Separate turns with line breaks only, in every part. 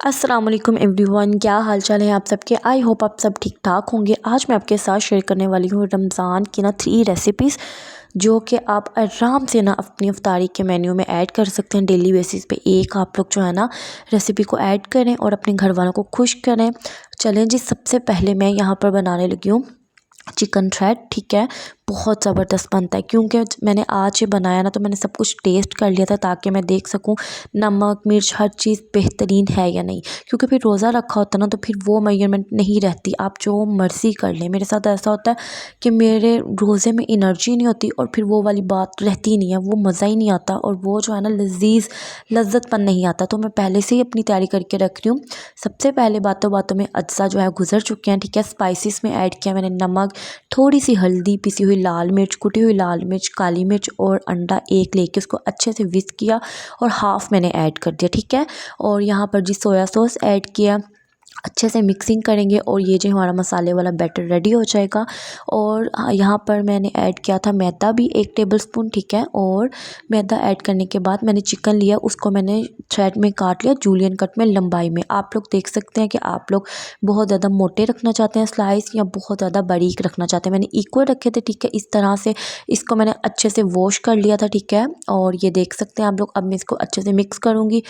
अस्सलाम वालेकुम एवरीवन, क्या हाल चाल है आप सबके। आई होप आप सब ठीक ठाक होंगे। आज मैं आपके साथ शेयर करने वाली हूँ रमज़ान की 3 रेसिपीज़ जो कि आप आराम से अपनी इफ्तारी के मेन्यू में ऐड कर सकते हैं। डेली बेसिस पे एक आप लोग रेसिपी को ऐड करें और अपने घर वालों को खुश करें। चलें जी, सबसे पहले मैं यहाँ पर बनाने लगी हूँ चिकन थ्रेड। ठीक है, बहुत ज़बरदस्त बनता है क्योंकि मैंने आज ये बनाया ना, तो मैंने सब कुछ टेस्ट कर लिया था ताकि मैं देख सकूं नमक मिर्च हर चीज़ बेहतरीन है या नहीं। क्योंकि फिर रोज़ा रखा होता ना, तो फिर वो मेजरमेंट नहीं रहती, आप जो मर्ज़ी कर लें। मेरे साथ ऐसा होता है कि मेरे रोज़े में एनर्जी नहीं होती और फिर वो वाली बात रहती नहीं है, वो मज़ा ही नहीं आता और वो जो है ना लजीज लज्जतपन नहीं आता। तो मैं पहले से ही अपनी तैयारी करके रख रही हूँ। सबसे पहले बातों बातों में अज्जा जो है गुजर चुके हैं। ठीक है, स्पाइसेस में ऐड किया मैंने नमक, थोड़ी सी हल्दी, पिसी हुई लाल मिर्च, कुटी हुई लाल मिर्च, काली मिर्च और अंडा एक लेके उसको अच्छे से विस्क किया और हाफ़ मैंने ऐड कर दिया। ठीक है, और यहाँ पर जी सोया सॉस ऐड किया, अच्छे से मिक्सिंग करेंगे और ये जो हमारा मसाले वाला बैटर रेडी हो जाएगा। और यहाँ पर मैंने ऐड किया था मैदा भी 1 टेबलस्पून। ठीक है, और मैदा ऐड करने के बाद मैंने चिकन लिया, उसको मैंने थ्रेड में काट लिया, जूलियन कट में लंबाई में। आप लोग देख सकते हैं कि आप लोग बहुत ज़्यादा मोटे रखना चाहते हैं स्लाइस या बहुत ज़्यादा बारीक रखना चाहते हैं। मैंने इक्वल रखे थे। ठीक है, इस तरह से इसको मैंने अच्छे से वॉश कर लिया था। ठीक है, और ये देख सकते हैं आप लोग। अब मैं इसको अच्छे से मिक्स करूँगी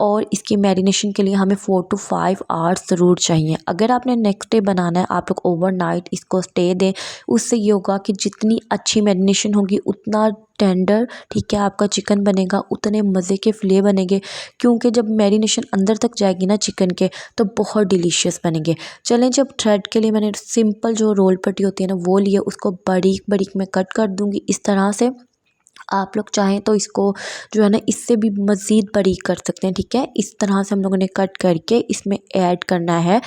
और इसकी मैरिनेशन के लिए हमें 4 to 5 आवर्स ज़रूर चाहिए। अगर आपने नेक्स्ट डे बनाना है, आप लोग ओवरनाइट इसको स्टे दें। उससे ये होगा कि जितनी अच्छी मैरिनेशन होगी उतना टेंडर, ठीक है, आपका चिकन बनेगा, उतने मज़े के फ़िले बनेंगे। क्योंकि जब मैरिनेशन अंदर तक जाएगी ना चिकन के, तो बहुत डिलीशियस बनेंगे। चलें, जब थ्रेड के लिए मैंने सिंपल जो रोल पट्टी होती है ना वो लिए, उसको बारीक बारीक मैं कट कर दूँगी इस तरह से। आप लोग चाहें तो इसको जो है ना इससे भी मज़ीद बारीक कर सकते हैं। ठीक है, इस तरह से हम लोगों ने कट करके इसमें ऐड करना है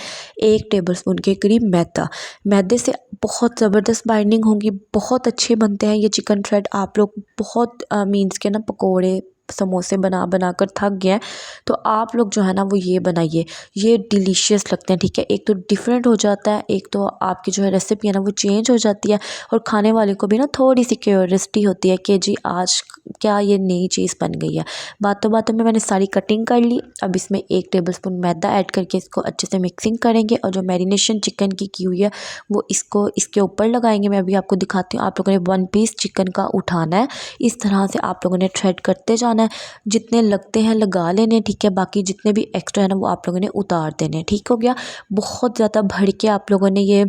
1 टेबलस्पून के करीब मैदा। मैदे से बहुत ज़बरदस्त बाइंडिंग होगी, बहुत अच्छे बनते हैं ये चिकन थ्रेड। आप लोग बहुत मीन्स के ना पकोड़े समोसे बना बना कर थक गए हैं, तो आप लोग जो है ना वो ये बनाइए, ये डिलीशियस लगते हैं। ठीक है, एक तो डिफरेंट हो जाता है, एक तो आपकी जो है रेसिपी है ना वो चेंज हो जाती है और खाने वाले को भी ना थोड़ी सी क्यूरियोसिटी होती है कि जी आज क्या ये नई चीज़ बन गई है। बातों बातों में मैंने सारी कटिंग कर ली। अब इसमें 1 टेबलस्पून मैदा ऐड करके इसको अच्छे से मिक्सिंग करेंगे और जो मैरिनेशन चिकन की हुई है वो इसको इसके ऊपर लगाएंगे। मैं अभी आपको दिखाती हूँ। आप लोगों ने 1 पीस चिकन का उठाना है, इस तरह से आप लोगों ने थ्रेड करते जाना है। जितने लगते हैं लगा लेने। ठीक है, बाकी जितने भी एक्स्ट्रा है ना वो आप लोगों ने उतार देने। ठीक हो गया, बहुत ज़्यादा भर के आप लोगों ने ये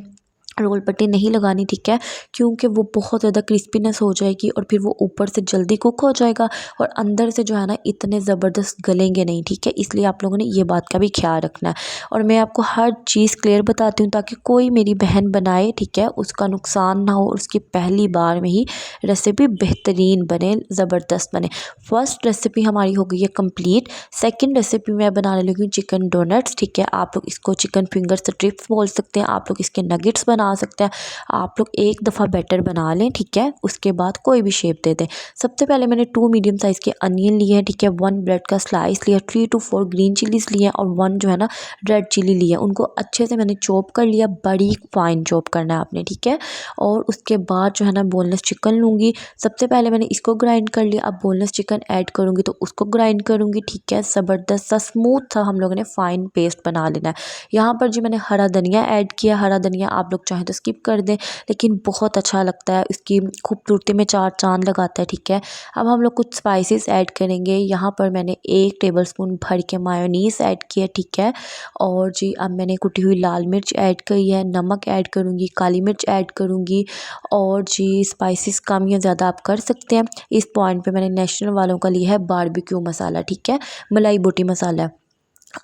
रोल पट्टी नहीं लगानी। ठीक है, क्योंकि वो बहुत ज़्यादा क्रिस्पीनेस हो जाएगी और फिर वो ऊपर से जल्दी कुक हो जाएगा और अंदर से जो है ना इतने ज़बरदस्त गलेंगे नहीं। ठीक है, इसलिए आप लोगों ने ये बात का भी ख्याल रखना है और मैं आपको हर चीज़ क्लियर बताती हूँ ताकि कोई मेरी बहन बनाए, ठीक है, उसका नुकसान ना हो और उसकी पहली बार में ही रेसिपी बेहतरीन बने, ज़बरदस्त बने। फर्स्ट रेसिपी हमारी हो गई है कंप्लीट। सेकंड रेसिपी मैं बनाने लगी हूँ चिकन डोनट्स। ठीक है, आप लोग इसको चिकन फिंगर स्ट्रिप्स बोल सकते हैं, आप लोग इसके नगेट्स बना सकते हैं। आप लोग एक दफ़ा बैटर बना लें। ठीक है, उसके बाद कोई भी शेप दे दें। सबसे पहले मैंने 2 मीडियम साइज़ के अनियन लिए हैं। ठीक है, 1 ब्रेड का स्लाइस लिया, 3 to 4 ग्रीन चिलीज़ लिए और 1 जो है ना रेड चिली लिया। उनको अच्छे से मैंने चॉप कर लिया, बारीक फाइन चॉप करना है आपने। ठीक है, और उसके बाद जो है ना बोनलेस चिकन लूँगी। सबसे पहले मैंने इसको ग्राइंड कर लिया, अब बोनलेस चिकन ऐड करूँगी तो उसको ग्राइंड करूँगी। ठीक है, ज़बरदस्त सा स्मूथ सा हम लोगों ने फ़ाइन पेस्ट बना लेना है। यहाँ पर जी मैंने हरा धनिया ऐड किया। हरा धनिया आप लोग चाहें तो स्किप कर दें, लेकिन बहुत अच्छा लगता है, इसकी खूबसूरती में 4 चाँद लगाता है। ठीक है, अब हम लोग कुछ स्पाइसेस ऐड करेंगे। यहाँ पर मैंने 1 टेबलस्पून भर के मायोनीज़ ऐड किया। ठीक है, और जी अब मैंने कुटी हुई लाल मिर्च ऐड की है, नमक ऐड करूँगी, काली मिर्च ऐड करूँगी और जी स्पाइसेस कम या ज़्यादा आप कर सकते हैं। इस पॉइंट पे मैंने नेशनल वालों का लिया है बारबेक्यू मसाला। ठीक है, मलाई बोटी मसाला,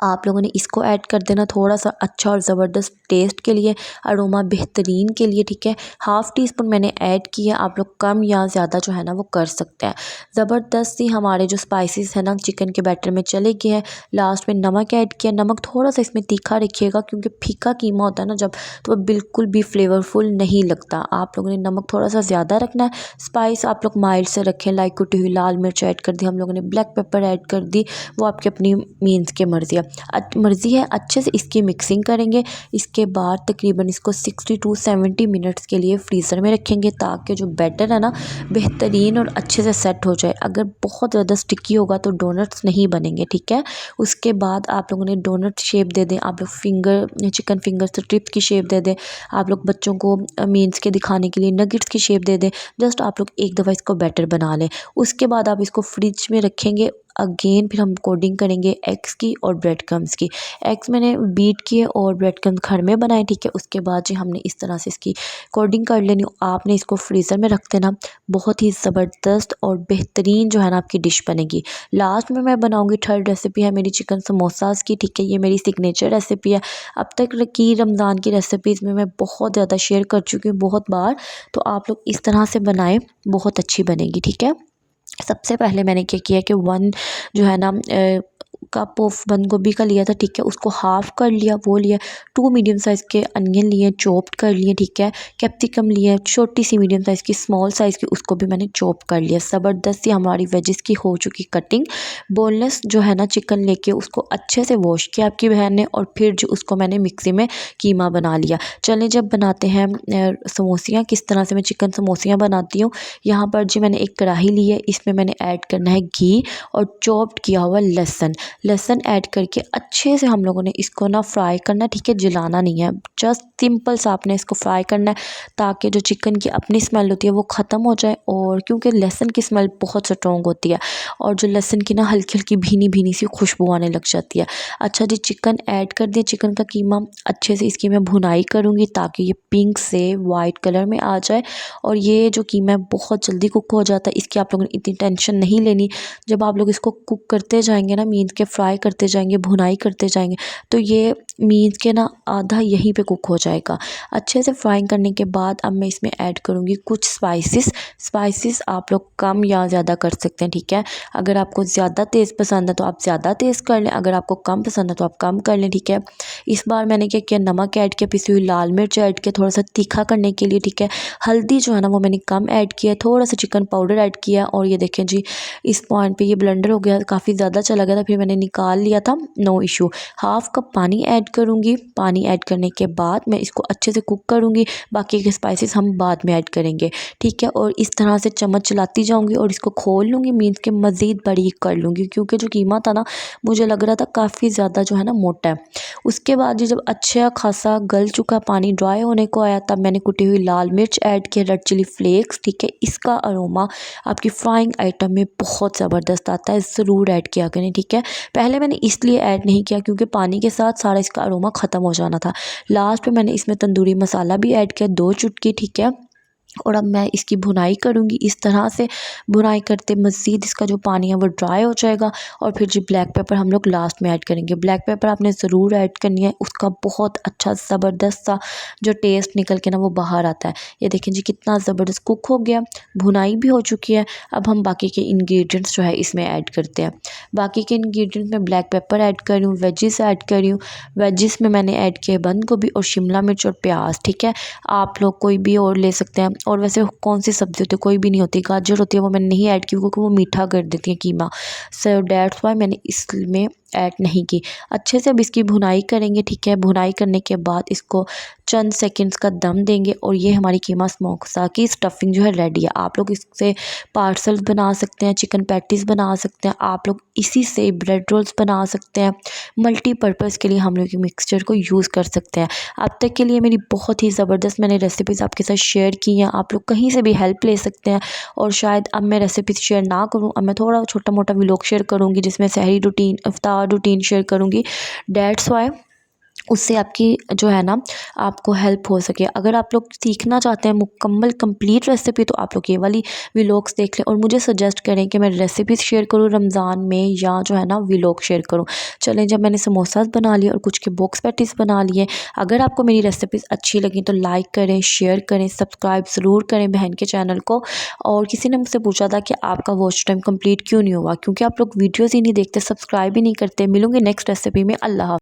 आप लोगों ने इसको ऐड कर देना थोड़ा सा अच्छा और ज़बरदस्त टेस्ट के लिए, अरोमा बेहतरीन के लिए। ठीक है, हाफ़ टी स्पून मैंने ऐड किया, आप लोग कम या ज़्यादा जो है ना वो कर सकते हैं। ज़बरदस्त सी हमारे जो स्पाइसेस है ना चिकन के बैटर में चले गए हैं। लास्ट में नमक ऐड किया, नमक थोड़ा सा इसमें तीखा रखिएगा क्योंकि फीका कीमा होता है ना जब, तो वह बिल्कुल भी फ्लेवरफुल नहीं लगता। आप लोगों ने नमक थोड़ा सा ज़्यादा रखना है। स्पाइस आप लोग माइल्ड से रखें, लाइक कुटी हुई लाल मिर्च ऐड कर दी, हम लोगों ने ब्लैक पेपर ऐड कर दी, वो आपकी अपनी मीन्स के मर्ज़ी। मर्ज़ी है अच्छे से इसकी मिक्सिंग करेंगे। इसके बाद तकरीबन इसको 60 to 70 मिनट्स के लिए फ्रीज़र में रखेंगे ताकि जो बैटर है ना बेहतरीन और अच्छे से सेट हो जाए। अगर बहुत ज़्यादा स्टिकी होगा तो डोनट्स नहीं बनेंगे, ठीक है। उसके बाद आप लोगों ने डोनट शेप दे दें, आप लोग चिकन फिंगर स्ट्रिप की शेप दे दें, आप लोग बच्चों को मीन्स के दिखाने के लिए नगेट्स की शेप दे दें। जस्ट आप लोग एक दफ़ा इसको बैटर बना लें। उसके बाद आप इसको फ्रिज में रखेंगे। अगेन फिर हम कोडिंग करेंगे एग्स की और ब्रेड क्रम्स की। एग्स मैंने बीट किए और ब्रेड क्रम्स घर में बनाए, ठीक है। उसके बाद जी हमने इस तरह से इसकी कोडिंग कर लेनी। आपने इसको फ्रीज़र में रख देना। बहुत ही ज़बरदस्त और बेहतरीन जो है ना आपकी डिश बनेगी। लास्ट में मैं बनाऊंगी थर्ड रेसिपी है मेरी चिकन समोसास की, ठीक है। ये मेरी सिग्नेचर रेसिपी है। अब तक की रमज़ान की रेसिपीज़ में मैं बहुत ज़्यादा शेयर कर चुकी हूँ बहुत बार, तो आप लोग इस तरह से बनाएं, बहुत अच्छी बनेगी, ठीक है। सबसे पहले मैंने क्या किया कि 1 जो है ना कप ऑफ बंद गोभी का लिया था, ठीक है। उसको हाफ़ कर लिया, वो लिया। 2 मीडियम साइज़ के अनियन लिए, चॉप्ड कर लिए, ठीक है। कैप्सिकम लिए छोटी सी मीडियम साइज़ की, स्मॉल साइज़ की, उसको भी मैंने चॉप कर लिया। ज़बरदस्त सी हमारी वेजिस की हो चुकी कटिंग। बोनलेस जो है ना चिकन लेके उसको अच्छे से वॉश किया आपकी बहन ने, और फिर जो उसको मैंने मिक्सी में कीमा बना लिया। चलें जब बनाते हैं समोसियाँ, किस तरह से मैं चिकन समोसियाँ बनाती हूँ। यहाँ पर जी मैंने एक कढ़ाई ली है, इसमें मैंने ऐड करना है घी और चॉप्ड किया हुआ लहसुन ऐड करके अच्छे से हम लोगों ने इसको ना फ्राई करना है, ठीक है। जलाना नहीं है, जस्ट सिंपल सा आपने इसको फ्राई करना है ताकि जो चिकन की अपनी स्मेल होती है वो ख़त्म हो जाए, और क्योंकि लहसुन की स्मेल बहुत स्ट्रॉन्ग होती है और जो लहसुन की ना हल्की हल्की भीनी भीनी सी खुशबू आने लग जाती है। अच्छा जी, चिकन ऐड कर दिया, चिकन का कीमा अच्छे से इसकी मैं भुनाई करूँगी ताकि ये पिंक से वाइट कलर में आ जाए। और ये जो कीमा है बहुत जल्दी कुक हो जाता है, इसकी आप लोगों ने इतनी टेंशन नहीं लेनी। जब आप लोग इसको कुक करते जाएंगे ना, मीन्स के फ्राई करते जाएंगे, भुनाई करते जाएंगे, तो ये मीन्स के ना आधा यहीं पे कुक हो जाएगा। अच्छे से फ्राई करने के बाद अब मैं इसमें ऐड करूँगी कुछ स्पाइसेस आप लोग कम या ज़्यादा कर सकते हैं, ठीक है। अगर आपको ज़्यादा तेज़ पसंद है तो आप ज़्यादा तेज़ कर लें, अगर आपको कम पसंद है तो आप कम कर लें, ठीक है। इस बार मैंने क्या किया, नमक ऐड किया, पिसी हुई लाल मिर्च ऐड किया थोड़ा सा तीखा करने के लिए, ठीक है। हल्दी जो है ना वो मैंने कम ऐड किया, थोड़ा सा चिकन पाउडर ऐड किया। और ये देखें जी, इस पॉइंट पे ये ब्लेंडर हो गया, काफ़ी ज़्यादा चला गया था, फिर मैंने निकाल लिया था, नो इशू। हाफ़ कप पानी ऐड करूँगी। पानी ऐड करने के बाद मैं इसको अच्छे से कुक करूँगी, बाकी के स्पाइसेस हम बाद में ऐड करेंगे, ठीक है। और इस तरह से चम्मच चलाती जाऊँगी और इसको खोल लूँगी, मीन्स के मज़ीद बारीक कर लूँगी, क्योंकि जो कीमा था ना मुझे लग रहा था काफ़ी ज़्यादा जो है ना मोटा है। उसके बाद जी जब अच्छा खासा गल चुका, पानी ड्राई होने को आया, तब मैंने कुटी हुई लाल मिर्च ऐड किया, रेड चिली फ्लेक्स, ठीक है। इसका अरोमा आपकी फ्राइंग आइटम में बहुत ज़बरदस्त आता है, ज़रूर ऐड किया करें, ठीक है। पहले मैंने इसलिए ऐड नहीं किया क्योंकि पानी के साथ सारा इसका अरोमा ख़त्म हो जाना था। लास्ट में मैंने इसमें तंदूरी मसाला भी ऐड किया 2 चुटकी, ठीक है। और अब मैं इसकी भुनाई करूँगी। इस तरह से भुनाई करते मज़ीद इसका जो पानी है वो ड्राई हो जाएगा। और फिर जी ब्लैक पेपर हम लोग लास्ट में ऐड करेंगे। ब्लैक पेपर आपने ज़रूर ऐड करनी है, उसका बहुत अच्छा ज़बरदस्त सा जो टेस्ट निकल के ना वो बाहर आता है। ये देखें जी कितना ज़बरदस्त कुक हो गया, भुनाई भी हो चुकी है। अब हम बाकी के इंग्रेडिएंट्स जो है इसमें ऐड करते हैं। बाकी के इंग्रेडिएंट्स में ब्लैक पेपर ऐड कर रही हूँ, वेजिस ऐड कर रही हूँ। वेजिस में मैंने ऐड किया बंद गोभी और शिमला मिर्च और प्याज, ठीक है। आप लोग कोई भी और ले सकते हैं, और वैसे कौन सी सब्ज़ी होती है, कोई भी नहीं होती, गाजर होती है, वो मैंने नहीं ऐड की क्योंकि वो मीठा कर देती है कीमा, सो डैट्स वाई मैंने इसमें ऐड नहीं की। अच्छे से अब इसकी भुनाई करेंगे, ठीक है। भुनाई करने के बाद इसको चंद सेकंड्स का दम देंगे और ये हमारी कीमा समोसा की स्टफिंग जो है रेडी है। आप लोग इससे पार्सल्स बना सकते हैं, चिकन पैटीज़ बना सकते हैं, आप लोग इसी से ब्रेड रोल्स बना सकते हैं। मल्टीपर्पज़ के लिए हम लोग मिक्सचर को यूज़ कर सकते हैं। अब तक के लिए मेरी बहुत ही ज़बरदस्त मैंने रेसिपीज़ आपके साथ शेयर की हैं, आप लोग कहीं से भी हेल्प ले सकते हैं। और शायद अब मैं रेसिपीज़ शेयर ना करूँ, अब मैं थोड़ा छोटा मोटा व्लॉग शेयर करूँगी जिसमें सहरी रूटीन, इफ्तार रूटीन शेयर करूँगी। डैट्स वाई उससे आपकी जो है ना आपको हेल्प हो सके। अगर आप लोग सीखना चाहते हैं मुकम्मल कंप्लीट रेसिपी, तो आप लोग ये वाली व्लॉग्स देख लें और मुझे सजेस्ट करें कि मैं रेसिपीज़ शेयर करूँ रमज़ान में या जो है ना व्लॉग शेयर करूँ। चलें, जब मैंने समोसास बना लिए और कुछ के बॉक्स पैटीज़ बना लिए, अगर आपको मेरी रेसिपीज़ अच्छी लगी तो लाइक करें, शेयर करें, सब्सक्राइब ज़रूर करें बहन के चैनल को। और किसी ने मुझसे पूछा था कि आपका वॉच टाइम कंप्लीट क्यों नहीं हुआ, क्योंकि आप लोग वीडियोज़ ही नहीं देखते, सब्सक्राइब ही नहीं करते। मिलूँगी नेक्स्ट रेसिपी में। अल्लाह हाफ़िज़।